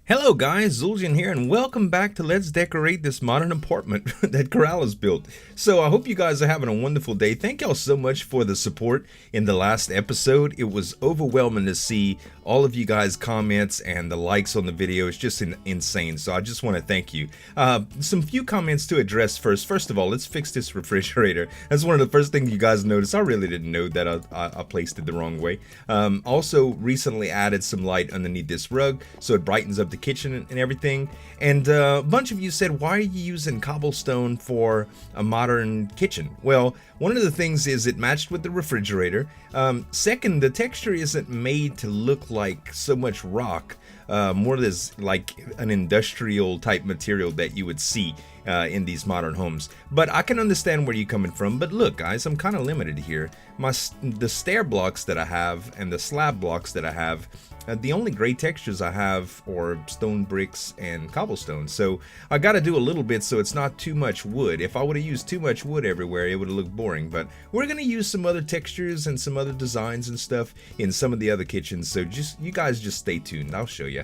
Hello guys, Zuljan here, and welcome back to Let's Decorate This Modern Apartment that Keralis built. So I hope you guys are having a wonderful day. Thank y'all so much for the support in the last episode. It was overwhelming to see all of you guys' comments and the likes on the video. It's just insane, so I just want to thank you. Some few comments to address first. First of all, let's fix this refrigerator. That's one of the first things you guys noticed. I really didn't know that I placed it the wrong way. Also, recently added some light underneath this rug, so it brightens up the kitchen and everything. And a bunch of you said, why are you using cobblestone for a modern kitchen? Well, one of the things is it matched with the refrigerator. Second, the texture isn't made to look like so much rock. More as like an industrial type material that you would see in these modern homes. But I can understand where you're coming from. But look, guys, I'm kind of limited here. The stair blocks that I have and the slab blocks that I have, the only gray textures I have are stone bricks and cobblestone. So I got to do a little bit so it's not too much wood. If I would have used too much wood everywhere, it would have looked boring. But we're going to use some other textures and some other designs and stuff in some of the other kitchens. So you guys just stay tuned. I'll show you.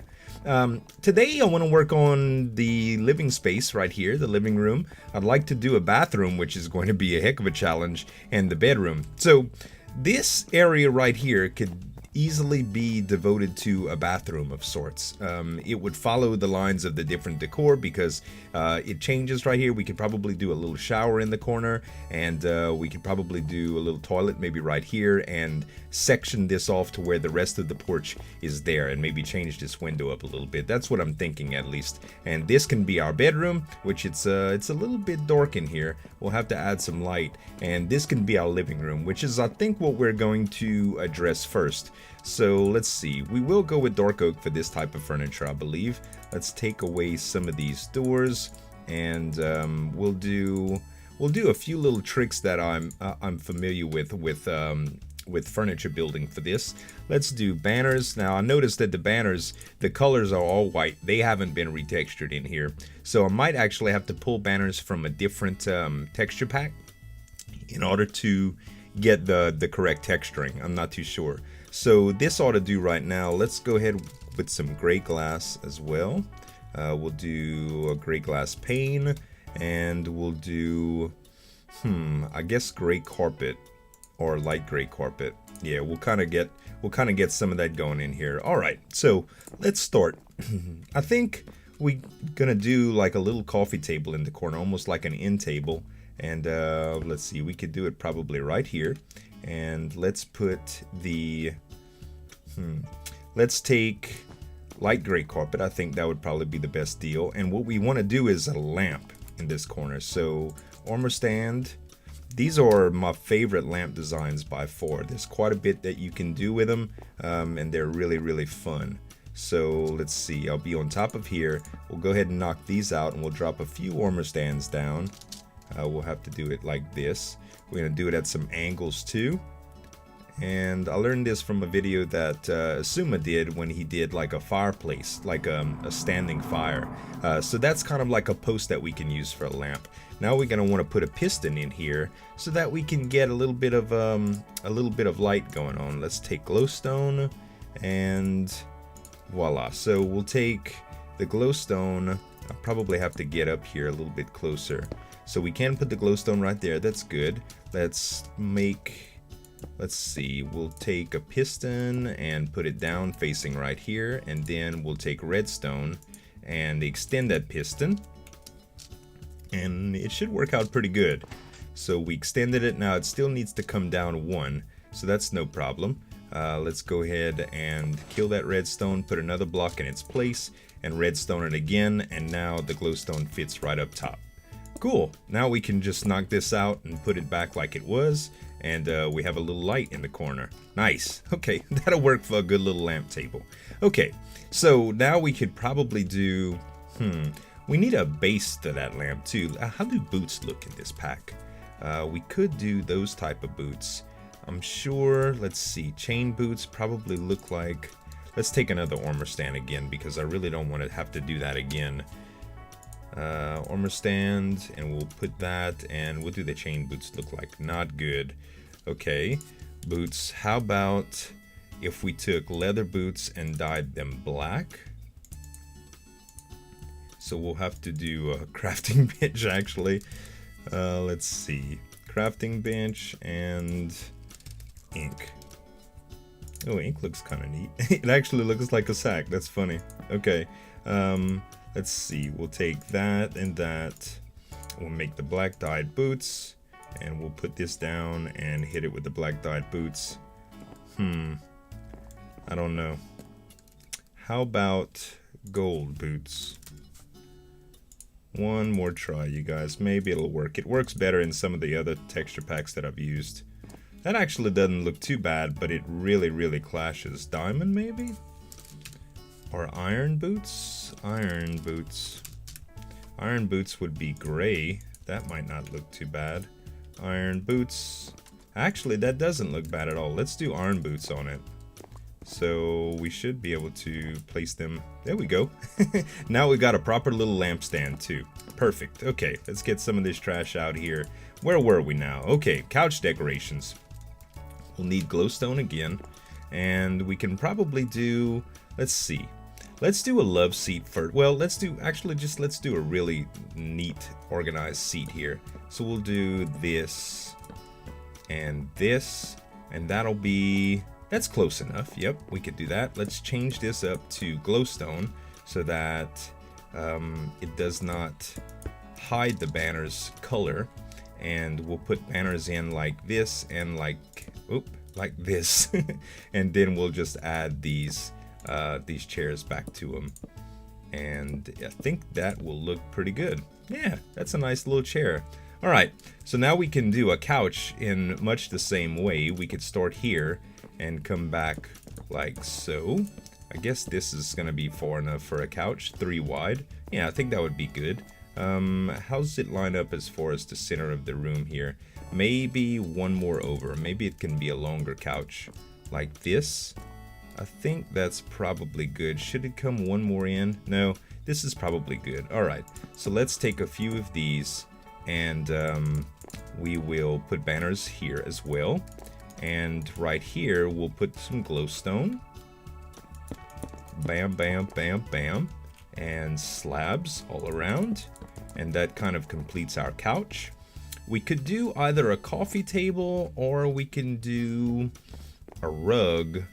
Today I want to work on the living space right here, the living room. I'd like to do a bathroom, which is going to be a heck of a challenge, and the bedroom. So this area right here could easily be devoted to a bathroom of sorts. It would follow the lines of the different decor because it changes right here. We could probably do a little shower in the corner, and we could probably do a little toilet maybe right here and section this off to where the rest of the porch is there, and maybe change this window up a little bit. That's what I'm thinking, at least. And this can be our bedroom, which it's a little bit dark in here. We'll have to add some light. And this can be our living room, which is I think what we're going to address first. So let's see, we will go with dark oak for this type of furniture, I believe. Let's take away some of these doors, and we'll do a few little tricks that I'm familiar with furniture building for this. Let's do banners. Now I noticed that the banners, the colors are all white. They haven't been retextured in here, so I might actually have to pull banners from a different texture pack in order to get the correct texturing. I'm not too sure. So this ought to do right now. Let's go ahead with some gray glass as well. We'll do a gray glass pane, and we'll do I guess gray carpet or light gray carpet. Yeah, we'll kind of get some of that going in here. All right, so let's start. I think we're gonna do like a little coffee table in the corner, almost like an end table. And let's see, we could do it probably right here. And let's put the, let's take light gray carpet. I think that would probably be the best deal. And what we want to do is a lamp in this corner. So armor stand. These are my favorite lamp designs by far. There's quite a bit that you can do with them, and they're really, really fun. So let's see, I'll be on top of here. We'll go ahead and knock these out, and we'll drop a few armor stands down. We'll have to do it like this. We're going to do it at some angles too. And I learned this from a video that Asuma did when he did like a fireplace, like a standing fire. So that's kind of like a post that we can use for a lamp. Now we're going to want to put a piston in here so that we can get a little bit of light going on. Let's take glowstone, and voila. So we'll take the glowstone. I'll probably have to get up here a little bit closer. So we can put the glowstone right there. That's good. Let's see, we'll take a piston and put it down facing right here, and then we'll take redstone and extend that piston, and it should work out pretty good. So we extended it. Now it still needs to come down one, so that's no problem. Let's go ahead and kill that redstone, put another block in its place, and redstone it again, and now the glowstone fits right up top. Cool. Now we can just knock this out and put it back like it was, and we have a little light in the corner. Nice. Okay, that'll work for a good little lamp table. Okay, so now we could probably do, we need a base to that lamp too. How do boots look in this pack? We could do those type of boots. I'm sure, let's see, chain boots probably look like, let's take another armor stand again because I really don't want to have to do that again. Armor stand, and we'll put that, and what do the chain boots look like? Not good. Okay, boots. How about if we took leather boots and dyed them black? so we'll have to do a crafting bench actually. Let's see, crafting bench and ink. Oh, ink looks kind of neat. It actually looks like a sack. That's funny. Okay, let's see, we'll take that and that. We'll make the black dyed boots, and we'll put this down and hit it with the black dyed boots. I don't know. How about gold boots? One more try, you guys. Maybe it'll work. It works better in some of the other texture packs that I've used. That actually doesn't look too bad, but it really clashes. Diamond, maybe? Or iron boots? Iron boots. Iron boots would be gray. That might not look too bad. Iron boots. Actually, that doesn't look bad at all. Let's do iron boots on it. So we should be able to place them. There we go. Now we got a proper little lampstand too. Perfect. Okay, let's get some of this trash out here. Where were we now? Okay, couch decorations. We'll need glowstone again. And we can probably do, let's see. Let's do a love seat first. Well, let's do a really neat organized seat here. So we'll do this and this, and that'll be, that's close enough. Yep, we could do that. Let's change this up to glowstone so that it does not hide the banner's color. And we'll put banners in like this and like this. And then we'll just add these chairs back to them. And I think that will look pretty good. Yeah, that's a nice little chair. All right, so now we can do a couch in much the same way. We could start here and come back like so. I guess this is gonna be far enough for a couch, 3 wide. Yeah, I think that would be good. How's it line up as far as the center of the room here? Maybe one more over. Maybe it can be a longer couch like this. I think that's probably good. Should it come one more in? No, this is probably good. All right, so let's take a few of these and we will put banners here as well. And right here, we'll put some glowstone. Bam, bam, bam, bam. And slabs all around. And that kind of completes our couch. We could do either a coffee table or we can do a rug.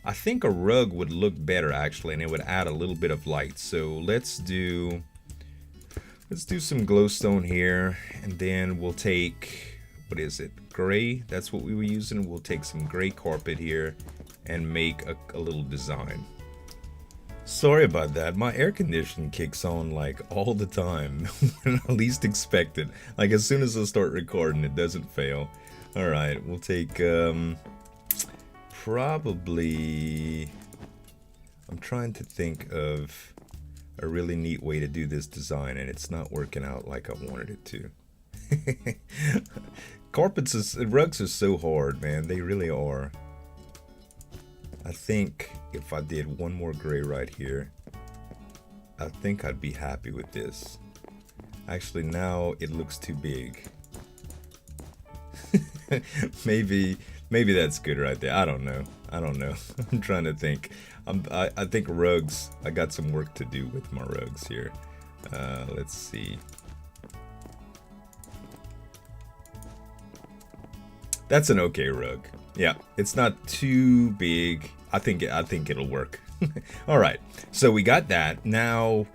I think a rug would look better actually, and it would add a little bit of light. So let's do some glowstone here, and then we'll take, what is it, gray? That's what we were using. We'll take some gray carpet here and make a little design. Sorry about that. My air conditioning kicks on like all the time when I least expect it. Like as soon as I start recording, it doesn't fail. All right, we'll take probably, I'm trying to think of a really neat way to do this design, and it's not working out like I wanted it to. Rugs are so hard, man. They really are. I think if I did one more gray right here, I think I'd be happy with this. Actually, now it looks too big. Maybe that's good right there. I don't know. I'm trying to think. I think rugs, I got some work to do with my rugs here. Let's see. That's an okay rug. Yeah, it's not too big. I think it'll work. All right, so we got that. Now,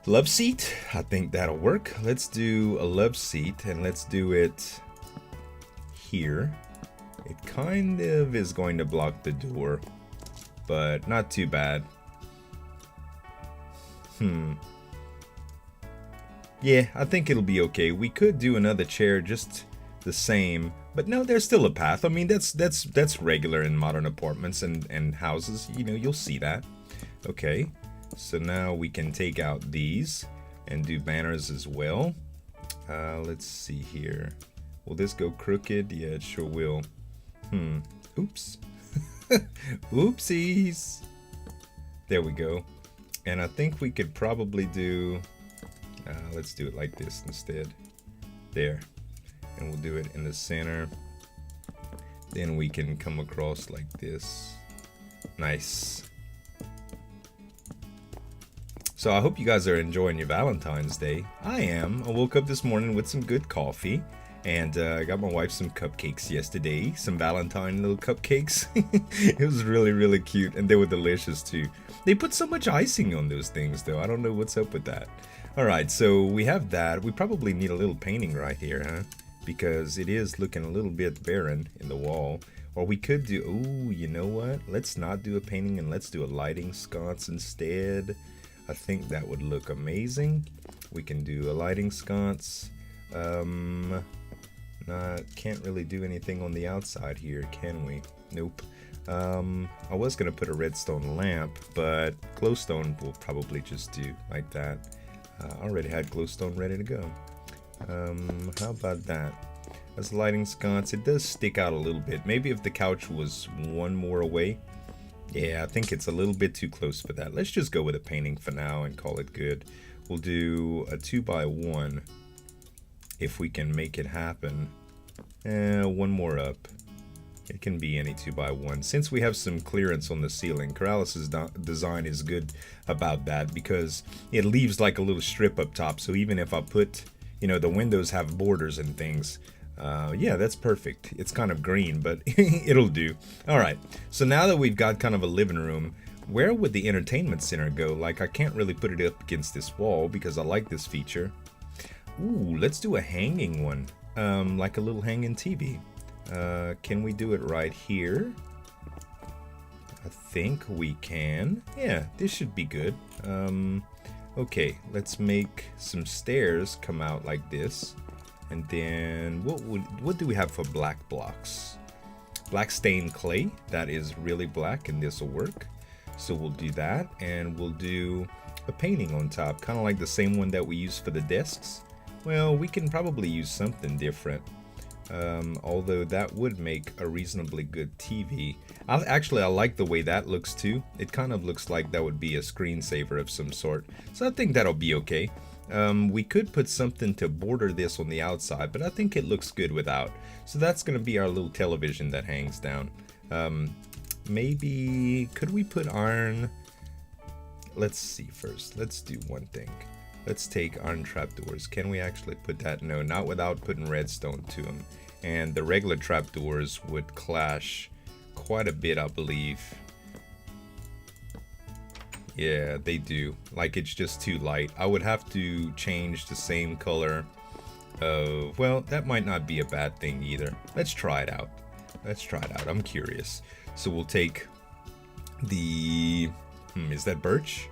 love seat. I think that'll work. Let's do a love seat, and let's do it here. It kind of is going to block the door, but not too bad. Yeah, I think it'll be okay. We could do another chair just the same, but no, there's still a path. I mean, that's regular in modern apartments and houses. You know, you'll see that. Okay, so now we can take out these and do banners as well. Let's see here. Will this go crooked? Yeah, it sure will. Oops. Oopsies. There we go. And I think we could probably do, let's do it like this instead. There. And we'll do it in the center. Then we can come across like this. Nice. So I hope you guys are enjoying your Valentine's Day. I am. I woke up this morning with some good coffee. And I got my wife some cupcakes yesterday. Some Valentine little cupcakes. It was really, really cute. And they were delicious too. They put so much icing on those things though. I don't know what's up with that. Alright, so we have that. We probably need a little painting right here, huh? Because it is looking a little bit barren in the wall. Or we could do, ooh, you know what? Let's not do a painting and let's do a lighting sconce instead. I think that would look amazing. We can do a lighting sconce. Can't really do anything on the outside here, can we? Nope. I was gonna put a redstone lamp, but glowstone will probably just do like that. I already had glowstone ready to go. How about that? As a lighting sconce, it does stick out a little bit. Maybe if the couch was one more away. Yeah, I think it's a little bit too close for that. Let's just go with a painting for now and call it good. We'll do a 2x1 if we can make it happen. One more up. It can be any 2x1. Since we have some clearance on the ceiling, Keralis' design is good about that because it leaves like a little strip up top. So even if I put, you know, the windows have borders and things, yeah, that's perfect. It's kind of green, but it'll do. Alright, so now that we've got kind of a living room, where would the entertainment center go? Like, I can't really put it up against this wall because I like this feature. Ooh, let's do a hanging one. Like a little hanging TV. Can we do it right here? I think we can. Yeah, this should be good. Okay, let's make some stairs come out like this. And then what do we have for black blocks? Black stained clay. That is really black and this will work. So we'll do that and we'll do a painting on top, kind of like the same one that we use for the desks. Well, we can probably use something different. Although that would make a reasonably good TV. I like the way that looks too. It kind of looks like that would be a screensaver of some sort. So I think that'll be okay. We could put something to border this on the outside, but I think it looks good without. So that's going to be our little television that hangs down. Maybe, could we put iron? Let's see first. Let's do one thing. Let's take iron trapdoors. Can we actually put that? No, not without putting redstone to them. And the regular trapdoors would clash quite a bit, I believe. Yeah, they do. Like, it's just too light. I would have to change the same color of... Well, that might not be a bad thing either. Let's try it out. Let's try it out. I'm curious. So we'll take the... is that birch?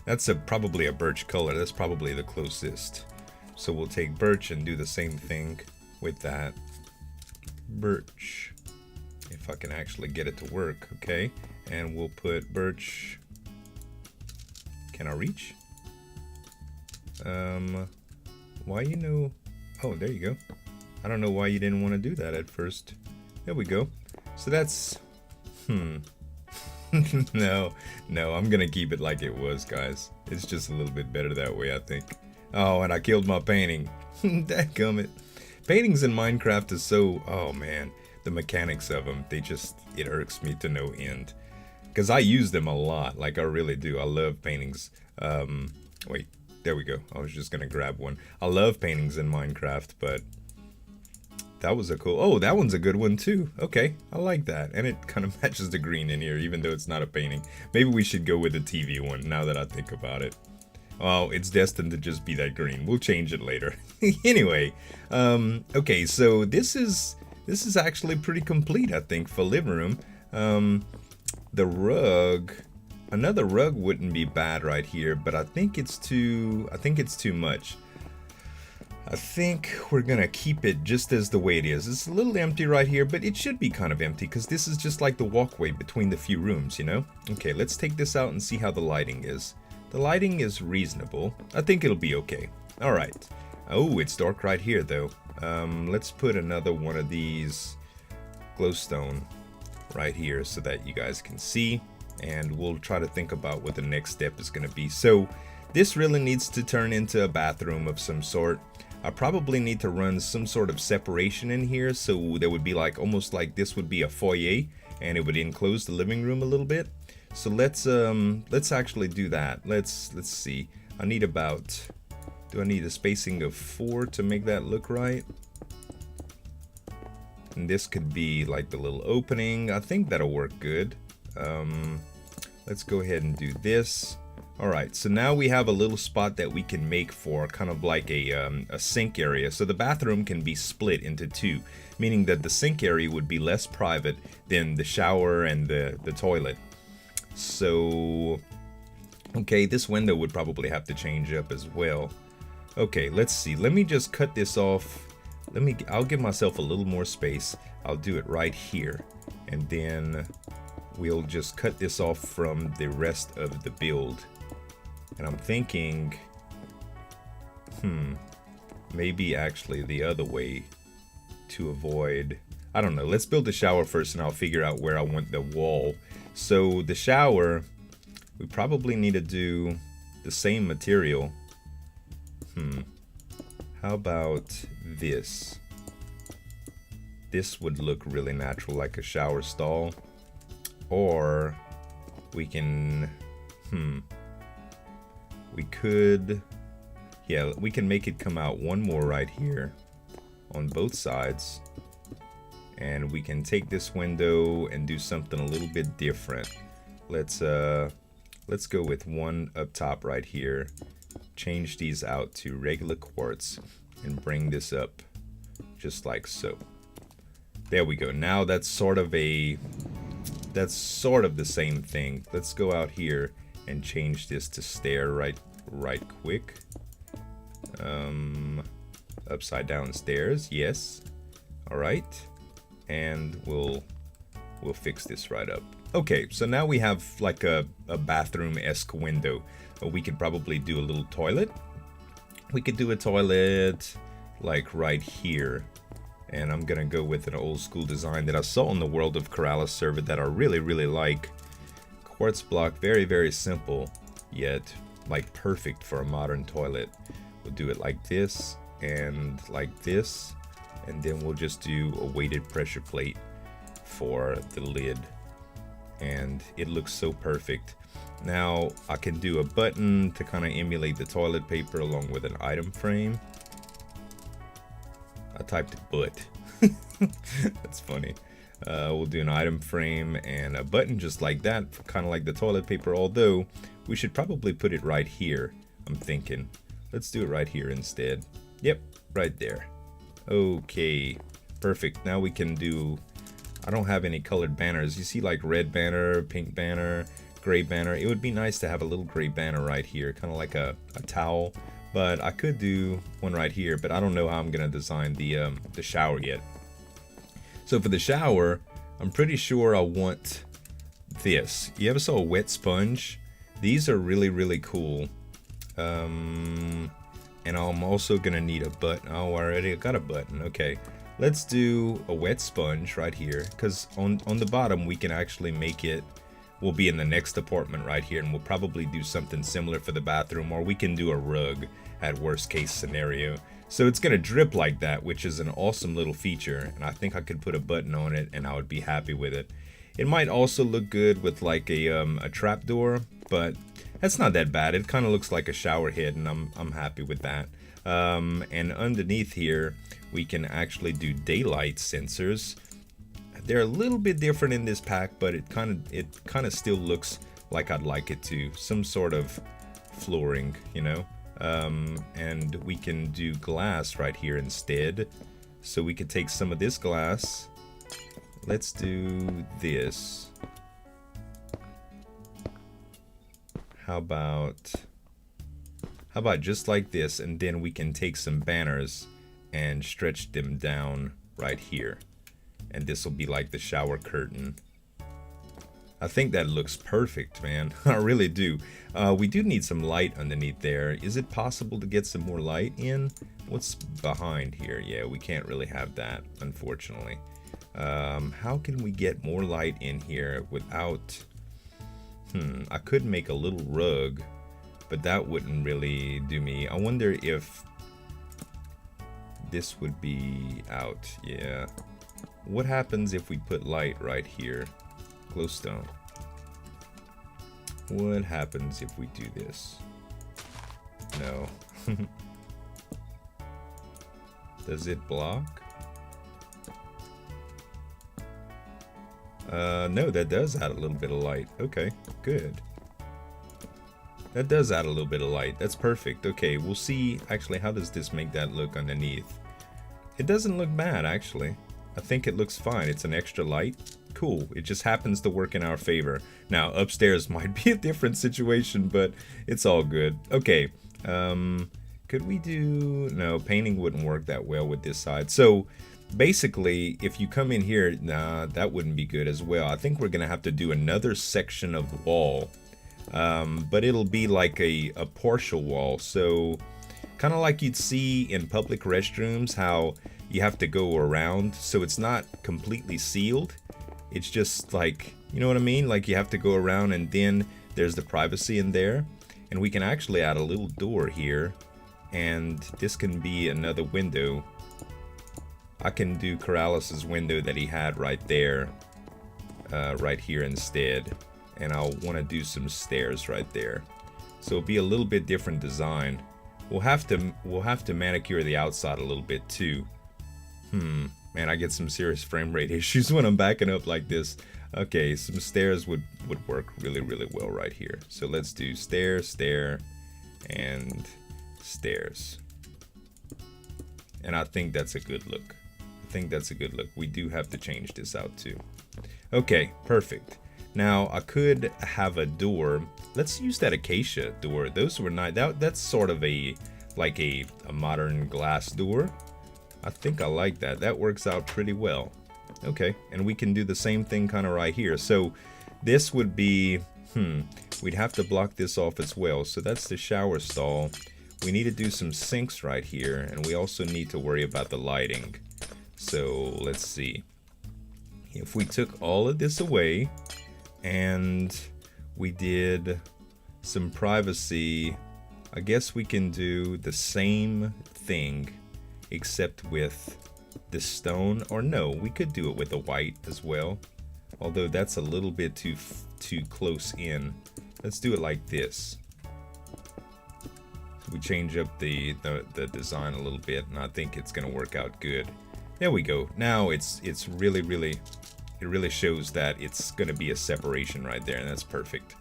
That's probably a birch color. That's probably the closest. So we'll take birch and do the same thing with that. Birch. If I can actually get it to work, okay? And we'll put birch... Can I reach? Why you know... Oh, there you go. I don't know why you didn't want to do that at first. There we go. So that's... No, I'm gonna keep it like it was, guys. It's just a little bit better that way, I think. Oh, and I killed my painting. Dadgummit. Paintings in Minecraft is so... Oh, man. The mechanics of them, it irks me to no end. Because I use them a lot, like I really do. I love paintings. Wait, there we go. I was just gonna grab one. I love paintings in Minecraft, but... That was a cool... Oh, that one's a good one too. Okay, I like that. And it kind of matches the green in here, even though it's not a painting. Maybe we should go with the TV one, now that I think about it. Well, it's destined to just be that green. We'll change it later. Anyway, okay, so this is actually pretty complete, I think, for living room. The rug... Another rug wouldn't be bad right here, but I think it's too much. I think we're gonna keep it just as the way it is. It's a little empty right here, but it should be kind of empty because this is just like the walkway between the few rooms, you know? Okay, let's take this out and see how the lighting is. The lighting is reasonable. I think it'll be okay. Alright. Oh, it's dark right here though. Let's put another one of these glowstone right here so that you guys can see. And we'll try to think about what the next step is going to be. So this really needs to turn into a bathroom of some sort. I probably need to run some sort of separation in here, so there would be like almost like this would be a foyer and it would enclose the living room a little bit. So let's actually do that. Let's see. I need about, do I need a spacing of 4 to make that look right? And this could be like the little opening. I think that'll work good. Let's go ahead and do this. Alright, so now we have a little spot that we can make for kind of like a sink area. So the bathroom can be split into 2, meaning that the sink area would be less private than the shower and the toilet. So, okay, this window would probably have to change up as well. Okay, let's see. Let me just cut this off. I'll give myself a little more space. I'll do it right here. And then we'll just cut this off from the rest of the build. And I'm thinking, maybe actually the other way to avoid, I don't know. Let's build the shower first and I'll figure out where I want the wall. So the shower, we probably need to do the same material. How about this? This would look really natural, like a shower stall. Or we can, we could, yeah, we can make it come out one more right here on both sides. And we can take this window and do something a little bit different. Let's go with one up top right here. Change these out to regular quartz and bring this up just like so. There we go. Now that's sort of the same thing. Let's go out here and change this to stair right quick. Upside down stairs, yes. All right. And we'll fix this right up. Okay, so now we have like a bathroom-esque window. We could probably do a little toilet. We could do a toilet like right here. And I'm gonna go with an old school design that I saw on the World of Keralis server that I really, really like. Quartz block, very, very simple, yet like perfect for a modern toilet. We'll do it like this and like this. And then we'll just do a weighted pressure plate for the lid. And it looks so perfect. Now I can do a button to kind of emulate the toilet paper along with an item frame. I typed butt. That's funny. We'll do an item frame and a button just like that, kind of like the toilet paper, although we should probably put it right here, I'm thinking. Let's do it right here instead. Yep, right there. Okay, perfect. Now we can do, I don't have any colored banners. You see like red banner, pink banner, gray banner. It would be nice to have a little gray banner right here, kind of like a towel. But I could do one right here, but I don't know how I'm gonna design the shower yet. So for the shower, I'm pretty sure I want this. You ever saw a wet sponge? These are really, really cool. And I'm also gonna need a button. Oh, I already got a button. Okay, let's do a wet sponge right here, because on the bottom we can actually make it. We'll be in the next apartment right here, and we'll probably do something similar for the bathroom, or we can do a rug at worst case scenario. So it's gonna drip like that, which is an awesome little feature, and I think I could put a button on it and I would be happy with it. It might also look good with like a trap door, but that's not that bad. It kind of looks like a shower head, and I'm happy with that. And underneath here, we can actually do daylight sensors. They're a little bit different in this pack, but it kind of still looks like I'd like it to. Some sort of flooring, you know. And we can do glass right here instead. So we could take some of this glass. Let's do this. How about just like this, and then we can take some banners and stretch them down right here. And this will be like the shower curtain. I think that looks perfect, man. I really do. We do need some light underneath there. Is it possible to get some more light in? What's behind here? Yeah, we can't really have that, unfortunately. How can we get more light in here without... I could make a little rug, but that wouldn't really do me. I wonder if this would be out. Yeah. What happens if we put light right here? Glowstone. What happens if we do this? No. Does it block? No, that does add a little bit of light. Okay, good. That does add a little bit of light. That's perfect. Okay, we'll see actually how does this make that look underneath. It doesn't look bad actually. I think it looks fine. It's an extra light. Cool. It just happens to work in our favor. Now upstairs might be a different situation, but it's all good. Okay. Could we do... No, painting wouldn't work that well with this side. So basically, if you come in here, nah, that wouldn't be good as well. I think we're gonna have to do another section of wall, but it'll be like a partial wall. So kind of like you'd see in public restrooms, how you have to go around. So it's not completely sealed. It's just like, you know what I mean? Like you have to go around, and then there's the privacy in there. And we can actually add a little door here, and this can be another window. I can do Keralis' window that he had right there, right here instead. And I'll want to do some stairs right there. So it'll be a little bit different design. We'll have to manicure the outside a little bit too. Man, I get some serious frame rate issues when I'm backing up like this. Okay, some stairs would work really, really well right here. So let's do stair, stair, and stairs. And I think that's a good look. I think that's a good look. We do have to change this out too. Okay, perfect. Now I could have a door. Let's use that acacia door. Those were nice. That's sort of a modern glass door. I think I like that. That works out pretty well. Okay, and we can do the same thing kind of right here. So this would be, we'd have to block this off as well. So that's the shower stall. We need to do some sinks right here, and we also need to worry about the lighting. So let's see. If we took all of this away and we did some privacy, I guess we can do the same thing except with the stone. Or no, we could do it with the white as well, although that's a little bit too close in. Let's do it like this. So we change up the design a little bit, and I think it's gonna work out good. There we go. Now it's really it really shows that it's gonna be a separation right there, and that's perfect.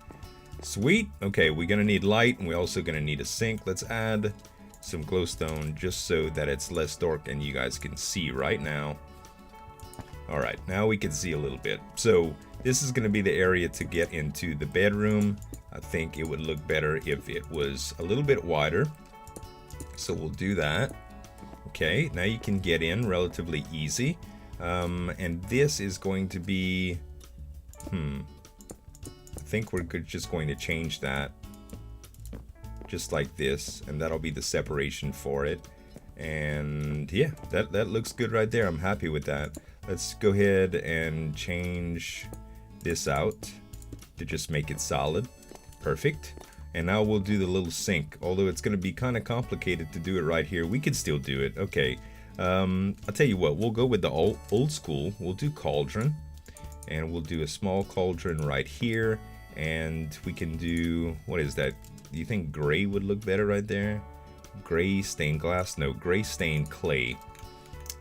Sweet. Okay, we're gonna need light, and we're also gonna need a sink. Let's add some glowstone just so that it's less dark and you guys can see right now. Alright, now we can see a little bit. So this is going to be the area to get into the bedroom. I think it would look better if it was a little bit wider. So we'll do that. Okay, now you can get in relatively easy. And this is going to be... I think we're just going to change that. Just like this, and that'll be the separation for it. And yeah, that looks good right there. I'm happy with that. Let's go ahead and change this out to just make it solid. Perfect. And now we'll do the little sink, although it's going to be kind of complicated to do it right here. We can still do it. Okay, I'll tell you what, we'll go with the old school. We'll do cauldron, and we'll do a small cauldron right here. And we can do, what is that? Do you think gray would look better right there? Gray stained glass? No, gray stained clay.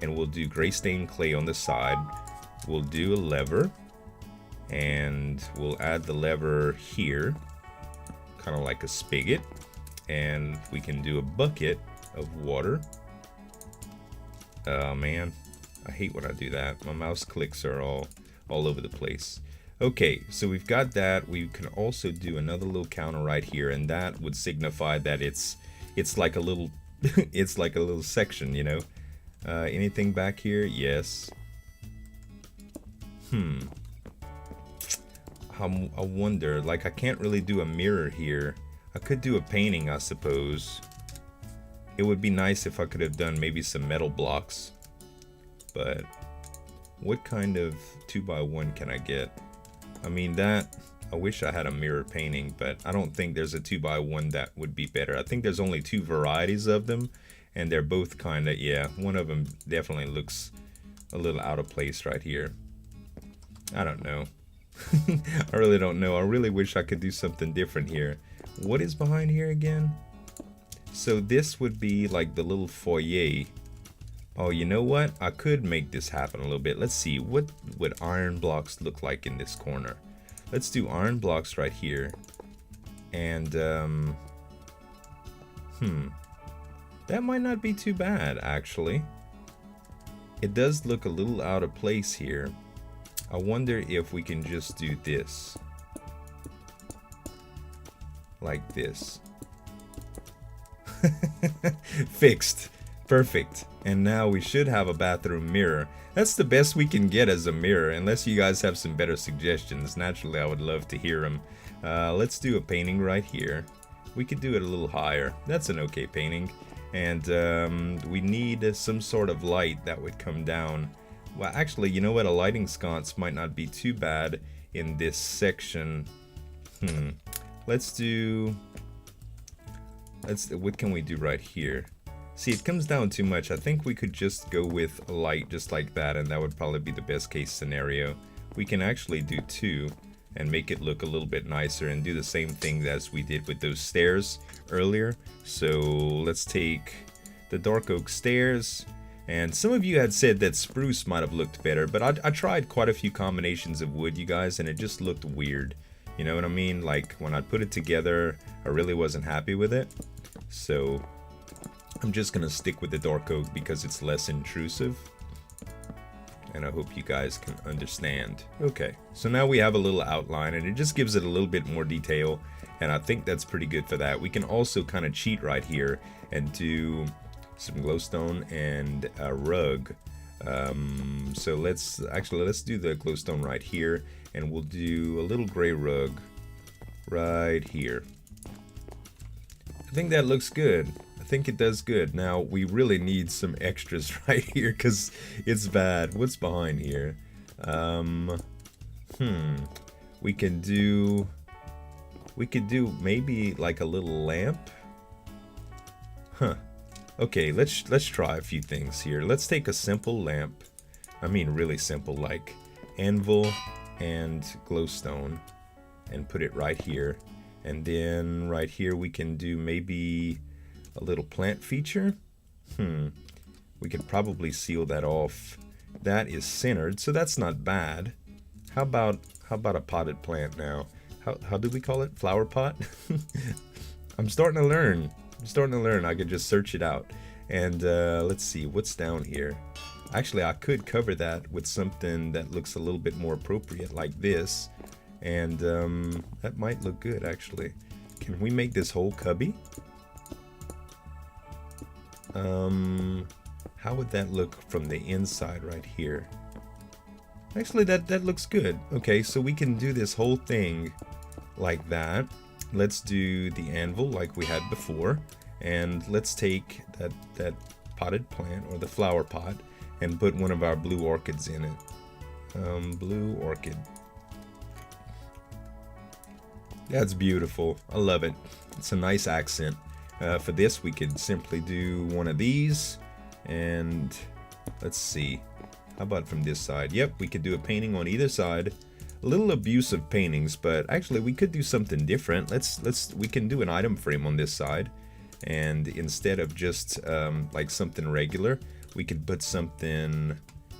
And we'll do gray stained clay on the side. We'll do a lever, and we'll add the lever here, kind of like a spigot. And we can do a bucket of water. Oh man, I hate when I do that. My mouse clicks are all over the place. Okay, so we've got that. We can also do another little counter right here, and that would signify that it's like a little it's like a little section, you know. Anything back here? Yes. I wonder, like, I can't really do a mirror here. I could do a painting, I suppose. It would be nice if I could have done maybe some metal blocks, but what kind of 2x1 can I get? I mean, that, I wish I had a mirror painting, but I don't think there's a 2x1 that would be better. I think there's only 2 varieties of them, and they're both kind of, yeah, one of them definitely looks a little out of place right here. I don't know. I really don't know. I really wish I could do something different here. What is behind here again? So this would be like the little foyer. Oh, you know what? I could make this happen a little bit. Let's see. What would iron blocks look like in this corner? Let's do iron blocks right here. And, that might not be too bad, actually. It does look a little out of place here. I wonder if we can just do this. Like this. Fixed. Perfect. And now we should have a bathroom mirror. That's the best we can get as a mirror, unless you guys have some better suggestions. Naturally, I would love to hear them. Let's do a painting right here. We could do it a little higher. That's an okay painting. And we need some sort of light that would come down. Well, actually, you know what? A lighting sconce might not be too bad in this section. Let's do... what can we do right here? See, it comes down too much. I think we could just go with a light just like that, and that would probably be the best case scenario. We can actually do two and make it look a little bit nicer and do the same thing as we did with those stairs earlier. So let's take the dark oak stairs, and some of you had said that spruce might have looked better, but I tried quite a few combinations of wood, you guys, and it just looked weird. You know what I mean? Like, when I put it together, I really wasn't happy with it. So I'm just gonna stick with the dark oak because it's less intrusive. And I hope you guys can understand. Okay, so now we have a little outline, and it just gives it a little bit more detail, and I think that's pretty good for that. We can also kind of cheat right here and do some glowstone and a rug. So let's do the glowstone right here, and we'll do a little gray rug right here. I think that looks good. I think it does good. Now, we really need some extras right here because it's bad. What's behind here? We could do maybe like a little lamp. Huh. Okay, let's try a few things here. Let's take a simple lamp. I mean really simple, like anvil and glowstone, and put it right here. And then right here we can do maybe a little plant feature. We could probably seal that off. That is centered, so that's not bad. How about a potted plant now? How do we call it? Flower pot? I'm starting to learn. I could just search it out. And let's see, what's down here? Actually, I could cover that with something that looks a little bit more appropriate, like this. And that might look good, actually. Can we make this whole cubby? How would that look from the inside right here? Actually, that looks good. Okay, so we can do this whole thing like that. Let's do the anvil like we had before, and let's take that potted plant or the flower pot and put one of our blue orchids in it. Blue orchid. That's beautiful. I love it. It's a nice accent. For this, we could simply do one of these, and let's see. How about from this side? Yep, we could do a painting on either side. A little abusive paintings, but actually we could do something different. We can do an item frame on this side, and instead of just like something regular, we could put something,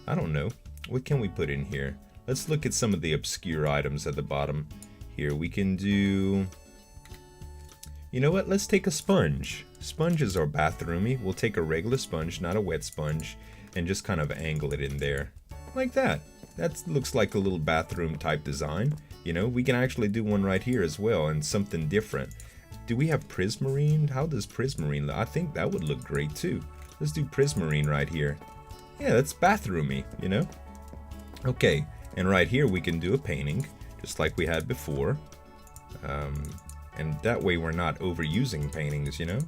I don't know. What can we put in here? Let's look at some of the obscure items at the bottom. Here we can do, you know what, let's take a sponge. Sponges are bathroomy. We'll take a regular sponge, not a wet sponge, and just kind of angle it in there. Like that. That looks like a little bathroom type design. You know, we can actually do one right here as well, and something different. Do we have prismarine? How does prismarine look? I think that would look great too. Let's do prismarine right here. Yeah, that's bathroomy, you know? Okay, and right here we can do a painting, just like we had before. And that way we're not overusing paintings, you know?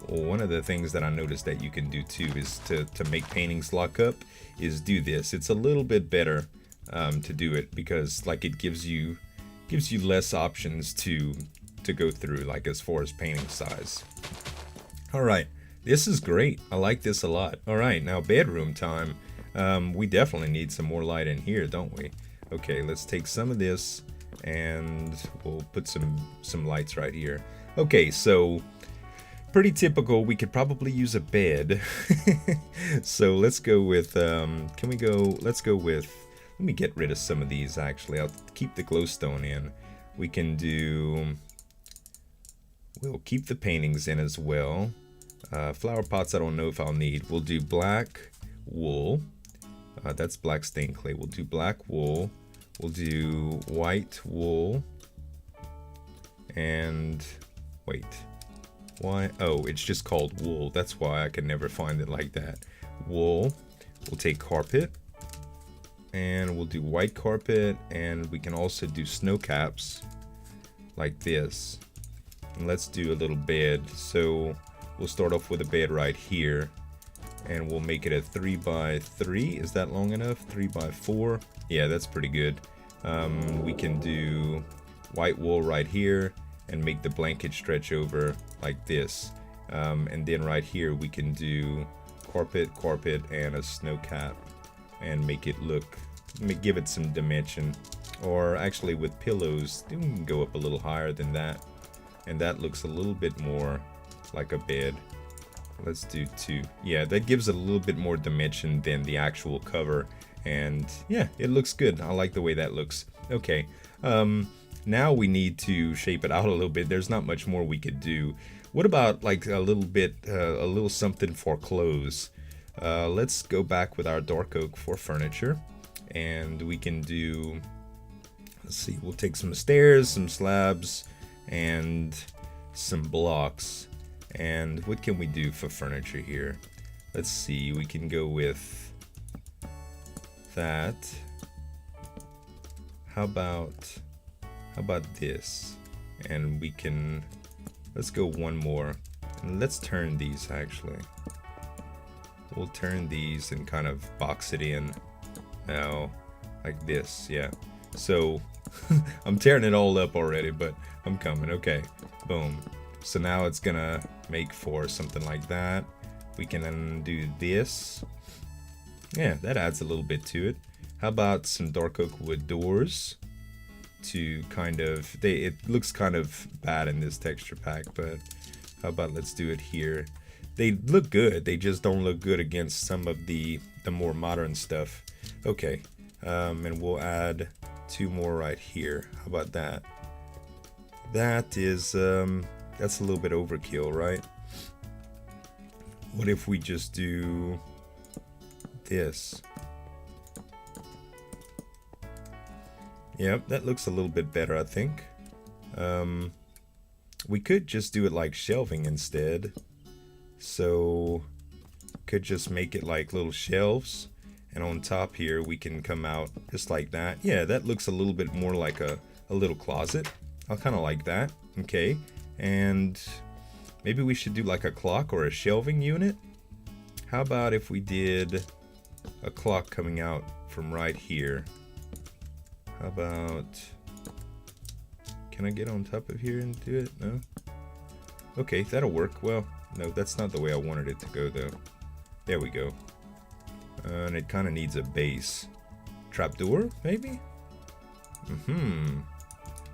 Well, one of the things that I noticed that you can do too is to make paintings lock up is do this. It's a little bit better to do it because like it gives you less options to go through, like as far as painting size. All right, this is great. I like this a lot. All right, now bedroom time. We definitely need some more light in here, don't we? Okay, let's take some of this and we'll put some lights right here. Okay, so pretty typical. We could probably use a bed. So let's go with let's go with, let me get rid of some of these actually. I'll keep the glowstone in. We can do, we'll keep the paintings in as well. Flower pots I don't know if I'll need. We'll do black wool. That's black stained clay. We'll do black wool. We'll do white wool. And wait. Why? Oh, it's just called wool. That's why I can never find it like that. Wool. We'll take carpet. And we'll do white carpet. And we can also do snow caps like this. And let's do a little bed. So we'll start off with a bed right here. And we'll make it a 3x3. Is that long enough? 3x4. Yeah, that's pretty good. We can do white wool right here and make the blanket stretch over like this. And then right here we can do carpet, and a snow cap and make it look, give it some dimension. Or actually with pillows, we can go up a little higher than that. And that looks a little bit more like a bed. Let's do 2. Yeah, that gives it a little bit more dimension than the actual cover. And yeah, it looks good. I like the way that looks. Okay, now we need to shape it out a little bit. There's not much more we could do. What about like a little bit, a little something for clothes? Let's go back with our dark oak for furniture. And we can do, let's see, we'll take some stairs, some slabs, and some blocks. And what can we do for furniture here? Let's see, we can go with that. How about this? And we can, let's go one more. And let's turn these actually. We'll turn these and kind of box it in now like this, yeah. So I'm tearing it all up already, but I'm coming. Okay, boom. So now it's gonna make for something like that. We can then do this. Yeah, that adds a little bit to it. How about some dark oak wood doors to kind of, it looks kind of bad in this texture pack, but how about let's do it here. They look good, they just don't look good against some of the more modern stuff. Okay, and we'll add 2 more right here. How about that? That is, that's a little bit overkill, right? What if we just do this? Yep, that looks a little bit better, I think. We could just do it like shelving instead. So, could just make it like little shelves. And on top here, we can come out just like that. Yeah, that looks a little bit more like a little closet. I kind of like that. Okay. And maybe we should do like a clock or a shelving unit. How about if we did a clock coming out from right here? How about, can I get on top of here and do it? No? Okay, that'll work. Well, no, that's not the way I wanted it to go though. There we go. And it kind of needs a base. Trapdoor, maybe?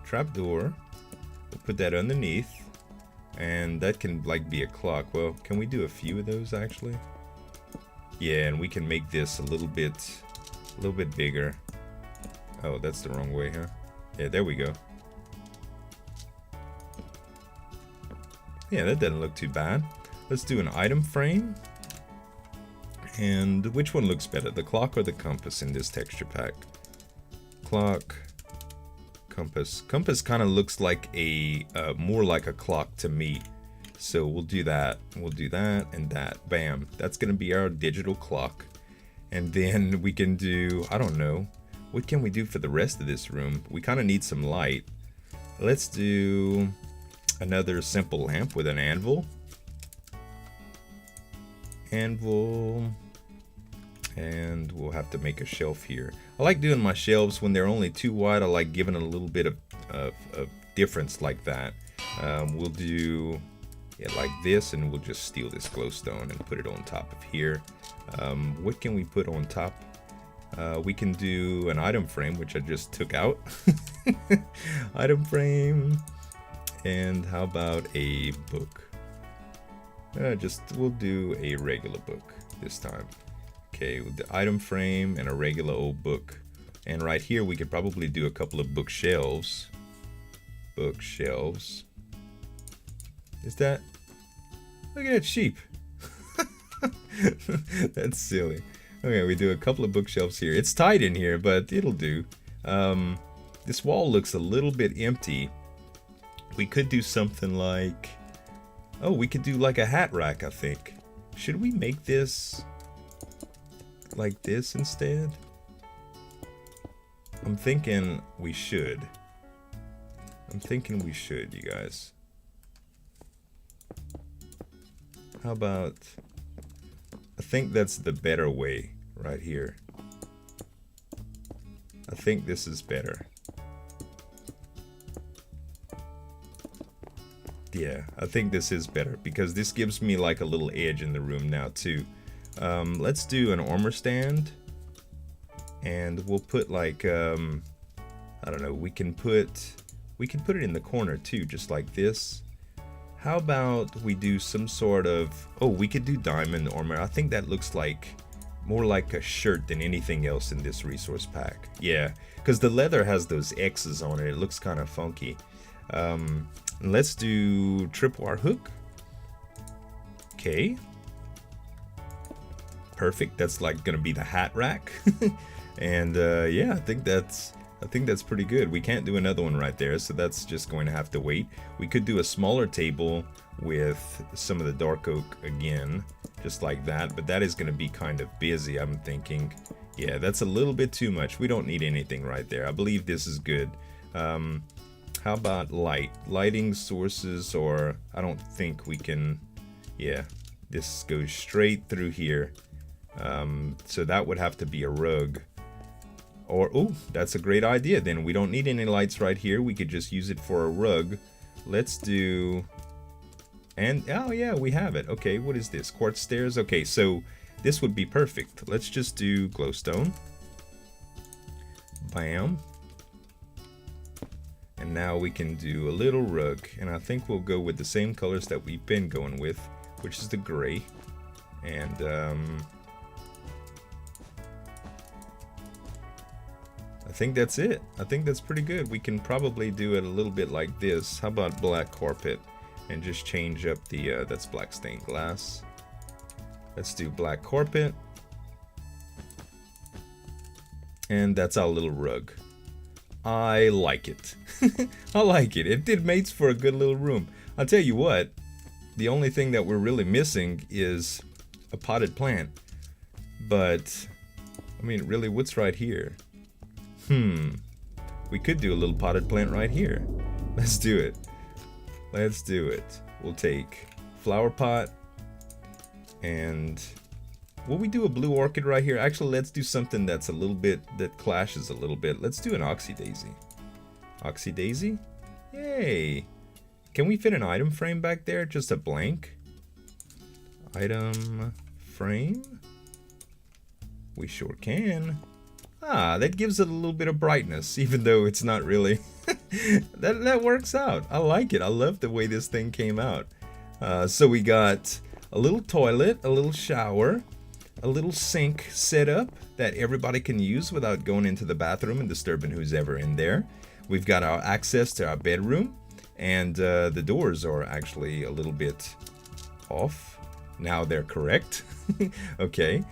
Trapdoor. We'll put that underneath. And that can like be a clock. Well, can we do a few of those actually? Yeah, and we can make this a little bit bigger. Oh, that's the wrong way, huh? Yeah, there we go. Yeah, that doesn't look too bad. Let's do an item frame. And which one looks better, the clock or the compass in this texture pack? Clock, compass. Compass kind of looks like a more like a clock to me. So we'll do that. We'll do that and that. Bam. That's gonna be our digital clock. And then we can do, I don't know, what can we do for the rest of this room? We kind of need some light. Let's do another simple lamp with an anvil. Anvil. And we'll have to make a shelf here. I like doing my shelves when they're only 2 wide. I like giving it a little bit of difference like that. We'll do it like this, and we'll just steal this glowstone and put it on top of here. What can we put on top? We can do an item frame, which I just took out. Item frame. And how about a book? We'll do a regular book this time. Okay, with the item frame and a regular old book. And right here we could probably do a couple of bookshelves. Bookshelves. Is that? Look at that sheep. That's silly. Okay, we do a couple of bookshelves here. It's tight in here, but it'll do. This wall looks a little bit empty. We could do something like... Oh, we could do like a hat rack, I think. Should we make this like this instead? I'm thinking we should. You guys. How about... I think that's the better way right here. I think this is better. Yeah, I think this is better because this gives me like a little edge in the room now too. Let's do an armor stand, and we'll put like I don't know. We can put it in the corner too, just like this. How about we do some sort of... Oh, we could do diamond armor. I think that looks like more like a shirt than anything else in this resource pack. Yeah, because the leather has those X's on it. It looks kind of funky. Let's do tripwire hook. Okay. Perfect. That's like gonna be the hat rack. And yeah, I think that's pretty good. We can't do another one right there, so that's just going to have to wait. We could do a smaller table with some of the dark oak again, just like that, but that is going to be kind of busy, I'm thinking. Yeah, that's a little bit too much. We don't need anything right there. I believe this is good. How about lighting sources? Or I don't think we can... Yeah, this goes straight through here. So that would have to be a rug. Or, oh, that's a great idea. Then we don't need any lights right here. We could just use it for a rug. Let's do... And, oh yeah, we have it. Okay, what is this? Quartz stairs? Okay, so this would be perfect. Let's just do glowstone. Bam. And now we can do a little rug. And I think we'll go with the same colors that we've been going with, which is the gray. And, I think that's it. I think that's pretty good. We can probably do it a little bit like this. How about black carpet? And just change up the, that's black stained glass. Let's do black carpet. And that's our little rug. I like it. I like it. It did mates for a good little room. I'll tell you what, the only thing that we're really missing is a potted plant. But, I mean, really, what's right here? We could do a little potted plant right here. Let's do it. Let's do it. We'll take flower pot and will we do a blue orchid right here? Actually, let's do something that's a little bit, that clashes a little bit. Let's do an oxy daisy. Oxy daisy? Yay. Can we fit an item frame back there? Just a blank item frame? We sure can. Ah, that gives it a little bit of brightness, even though it's not really. that works out. I like it. I love the way this thing came out. So we got a little toilet, a little shower, a little sink set up that everybody can use without going into the bathroom and disturbing who's ever in there. We've got our access to our bedroom, and the doors are actually a little bit off. Now they're correct. Okay.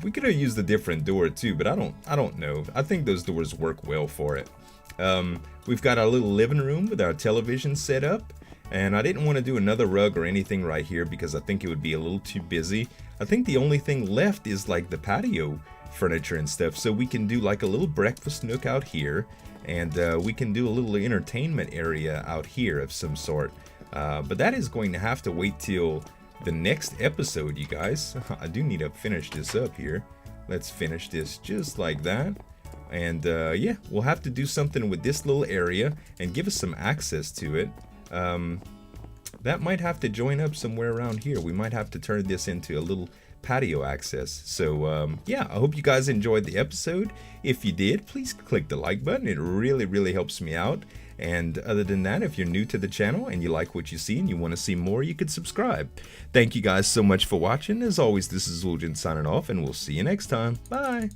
We could have used a different door too, but I don't know. I think those doors work well for it. We've got our little living room with our television set up, and I didn't want to do another rug or anything right here because I think it would be a little too busy. I think the only thing left is like the patio furniture and stuff, so we can do like a little breakfast nook out here, and we can do a little entertainment area out here of some sort. But that is going to have to wait till the next episode, you guys. I do need to finish this up here. Let's finish this just like that. And yeah, we'll have to do something with this little area and give us some access to it. But that might have to join up somewhere around here. We might have to turn this into a little patio access. So yeah, I hope you guys enjoyed the episode. If you did, please click the like button. It really helps me out. And other than that, if you're new to the channel and you like what you see and you want to see more, you could subscribe. Thank you guys so much for watching. As always, this is Zuljan signing off, and we'll see you next time. Bye.